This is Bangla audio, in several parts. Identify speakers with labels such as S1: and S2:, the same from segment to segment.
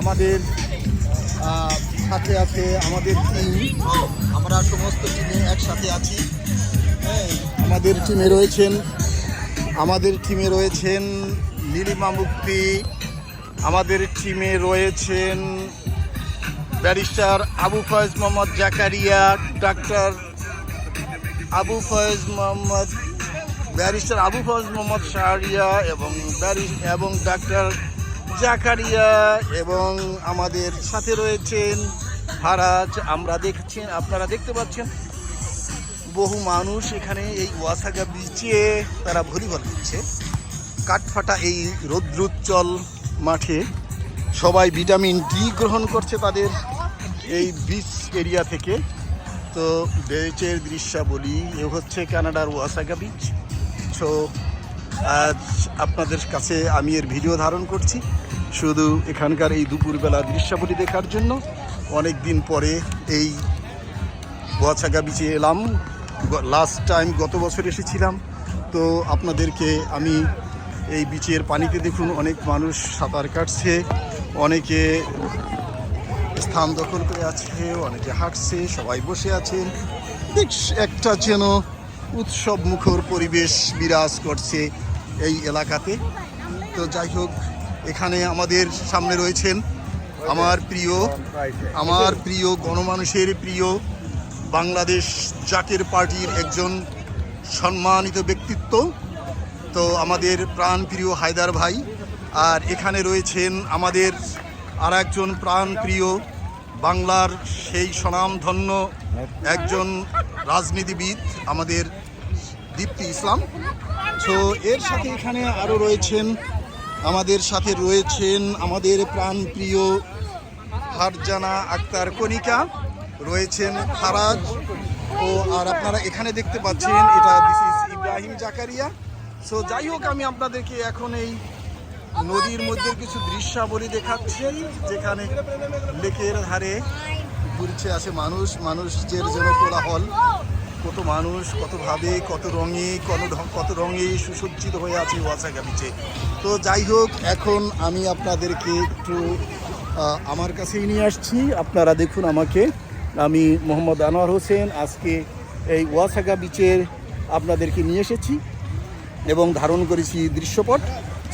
S1: আমাদের সাথে আছে আমাদের টিম, আমরা সমস্ত টিমে একসাথে আছি। হ্যাঁ, আমাদের টিমে রয়েছেন নীলিমা মুক্তি, আমাদের টিমে রয়েছেন barrister Abu Faiz Mohammad Zakaria, doctor Abu Faiz Mohammad, barrister Abu Faiz Mohammad Shahriya এবং ডাক্তার জাকারিয়া, এবং আমাদের সাথে রয়েছেন ফারাজ। আপনারা দেখতে পাচ্ছেন বহু মানুষ এখানে এই ওয়াসাগা বিচে তারা ভলিবল খেলছে। কাঠফাটা এই রৌদ্রোজ্জ্বল মাঠে সবাই ভিটামিন ডি গ্রহণ করছে তাদের এই বিচ এরিয়া থেকে। তো বিচের দৃশ্যাবলী এ হচ্ছে কানাডার ওয়াসাগা বিচ। সো আজ আপনাদের কাছে আমি এর ভিডিও ধারণ করছি শুধু এখানকার এই দুপুরবেলা দৃশ্যাবলী দেখার জন্য। অনেক দিন পরে এই ওয়াসাগা বিচে এলাম, লাস্ট টাইম গত বছর এসেছিলাম। তো আপনাদেরকে আমি এই বিচের পানিতে দেখুন অনেক মানুষ সাঁতার কাটছে, অনেকে স্থান দখল করে আছে, অনেকে হাঁটছে, সবাই বসে আছেন। একটা যেন উৎসব মুখর পরিবেশ বিরাজ করছে এই এলাকাতে। তো যাই হোক, এখানে আমাদের সামনে রয়েছেন আমার প্রিয় গণমানুষের প্রিয় বাংলাদেশ জাকের পার্টির একজন সম্মানিত ব্যক্তিত্ব, তো আমাদের প্রাণ প্রিয় হায়দার ভাই। আর এখানে রয়েছেন আমাদের আর একজন প্রাণ প্রিয় বাংলার সেই স্বনামধন্য একজন রাজনীতিবিদ, আমাদের দীপ্তি ইসলাম। তো এর সাথে এখানে আরও রয়েছেন আমাদের প্রাণ প্রিয় ফারজানা আক্তার কণিকা, রয়েছেন ফারাজ, ও আর আপনারা এখানে দেখতে পাচ্ছেন এটা this is Ibrahim Zakaria. So যাই হোক, আমি আপনাদেরকে এখন এই নদীর মধ্যে কিছু দৃশ্যাবলী দেখাচ্ছি, যেখানে লেকের ধারে ঘুরছে আসে মানুষের যেন কোলাহল, কত মানুষ, কতভাবে, কত রঙে সুসজ্জিত হয়ে আছে ওয়াসাগা বিচে। তো যাই হোক, এখন আমি আপনাদেরকে একটু আমার কাছেই নিয়ে আসছি। আপনারা দেখুন আমাকে, আমি মোহাম্মদ আনোয়ার হোসেন আজকে এই ওয়াসাগা বিচের আপনাদেরকে নিয়ে এসেছি এবং ধারণ করেছি দৃশ্যপট।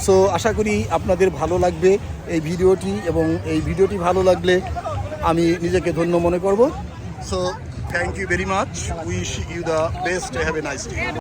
S1: সো আশা করি আপনাদের ভালো লাগবে এই ভিডিওটি, এবং এই ভিডিওটি ভালো লাগলে আমি নিজেকে ধন্য মনে করব। So thank you very much, wish you the best, have a nice day.